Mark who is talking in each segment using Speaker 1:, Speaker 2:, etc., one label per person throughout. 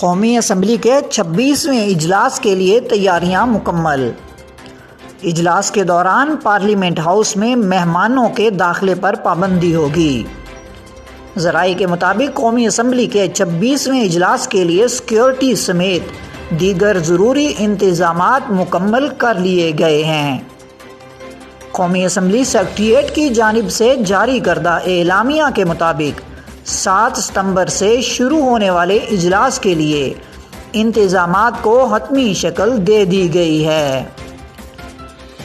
Speaker 1: قومی اسمبلی کے 26ویں اجلاس کے لیے تیاریاں مکمل۔ اجلاس کے دوران پارلیمنٹ ہاؤس میں مہمانوں کے داخلے پر پابندی ہوگی۔ ذرائع کے مطابق قومی اسمبلی کے 26ویں اجلاس کے لیے سیکیورٹی سمیت دیگر ضروری انتظامات مکمل کر لیے گئے ہیں۔ قومی اسمبلی سیکریٹریٹ کی جانب سے جاری کردہ اعلامیہ کے مطابق 7 ستمبر سے شروع ہونے والے اجلاس کے لیے انتظامات کو حتمی شکل دے دی گئی ہے۔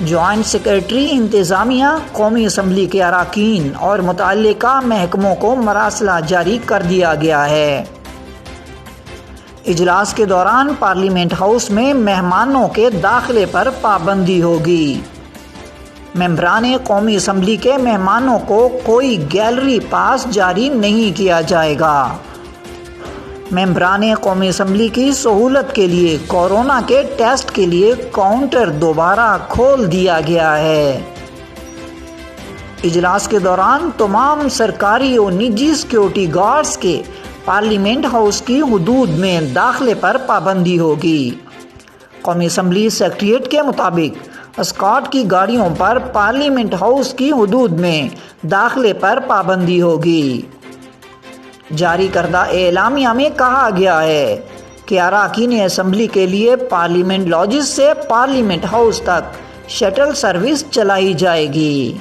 Speaker 1: جوائنٹ سیکریٹری انتظامیہ قومی اسمبلی کے اراکین اور متعلقہ محکموں کو مراسلہ جاری کر دیا گیا ہے۔ اجلاس کے دوران پارلیمنٹ ہاؤس میں مہمانوں کے داخلے پر پابندی ہوگی۔ ممبران قومی اسمبلی کے مہمانوں کو کوئی گیلری پاس جاری نہیں کیا جائے گا۔ ممبران قومی اسمبلی کی سہولت کے لیے کورونا کے ٹیسٹ کے لیے کاؤنٹر دوبارہ کھول دیا گیا ہے۔ اجلاس کے دوران تمام سرکاری اور نجی سیکیورٹی گارڈز کے پارلیمنٹ ہاؤس کی حدود میں داخلے پر پابندی ہوگی۔ قومی اسمبلی سیکریٹریٹ کے مطابق اسکاٹ کی گاڑیوں پر پارلیمنٹ ہاؤس کی حدود میں داخلے پر پابندی ہوگی۔ جاری کردہ اعلامیہ میں کہا گیا ہے کہ اراکین اسمبلی کے لیے پارلیمنٹ لاجز سے پارلیمنٹ ہاؤس تک شٹل سروس چلائی جائے گی۔